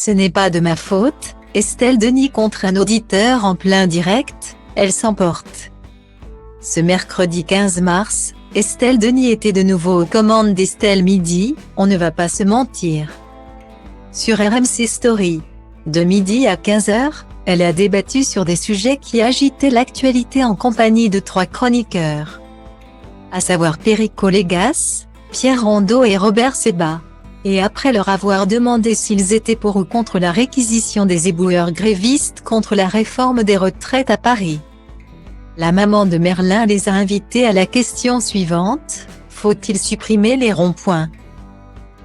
Ce n'est pas de ma faute, Estelle Denis contre un auditeur en plein direct, elle s'emporte. Ce mercredi 15 mars, Estelle Denis était de nouveau aux commandes d'Estelle Midi, on ne va pas se mentir. Sur RMC Story. De midi à 15h, elle a débattu sur des sujets qui agitaient l'actualité en compagnie de 3 chroniqueurs. À savoir Perico Légas, Pierre Rondeau et Robert Sebag. Et après leur avoir demandé s'ils étaient pour ou contre la réquisition des éboueurs grévistes contre la réforme des retraites à Paris, la maman de Merlin les a invités à la question suivante: faut-il supprimer les ronds-points?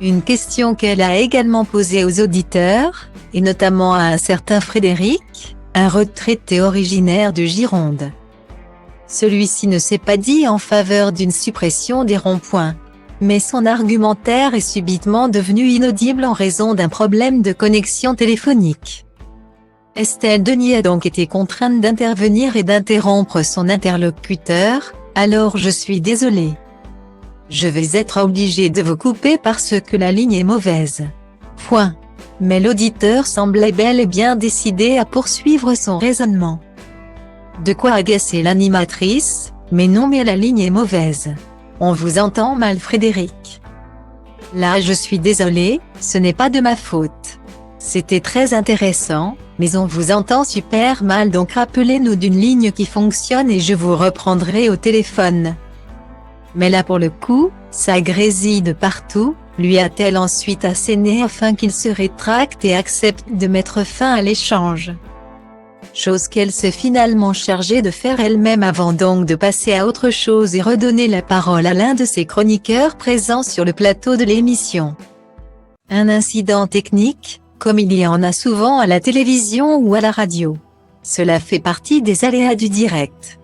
Une question qu'elle a également posée aux auditeurs, et notamment à un certain Frédéric, un retraité originaire de Gironde. Celui-ci ne s'est pas dit en faveur d'une suppression des ronds-points, mais son argumentaire est subitement devenu inaudible en raison d'un problème de connexion téléphonique. Estelle Denis a donc été contrainte d'intervenir et d'interrompre son interlocuteur: « Alors je suis désolée. Je vais être obligée de vous couper parce que la ligne est mauvaise. » Point. Mais l'auditeur semblait bel et bien décidé à poursuivre son raisonnement. De quoi agacer l'animatrice: « Mais non, mais la ligne est mauvaise. On vous entend mal, Frédéric. » Là, je suis désolée, ce n'est pas de ma faute. C'était très intéressant, mais on vous entend super mal, donc rappelez-nous d'une ligne qui fonctionne et je vous reprendrai au téléphone. Mais là pour le coup, ça grésille de partout, lui a-t-elle ensuite asséné afin qu'il se rétracte et accepte de mettre fin à l'échange. Chose qu'elle s'est finalement chargée de faire elle-même avant donc de passer à autre chose et redonner la parole à l'un de ses chroniqueurs présents sur le plateau de l'émission. Un incident technique, comme il y en a souvent à la télévision ou à la radio. Cela fait partie des aléas du direct.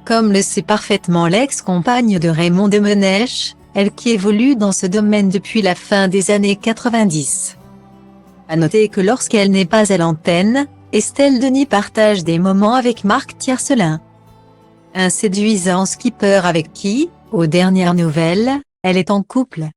Comme le sait parfaitement l'ex-compagne de Raymond Domenech, elle qui évolue dans ce domaine depuis la fin des années 90. À noter que lorsqu'elle n'est pas à l'antenne, Estelle Denis partage des moments avec Marc Tiercelin, un séduisant skipper avec qui, aux dernières nouvelles, elle est en couple.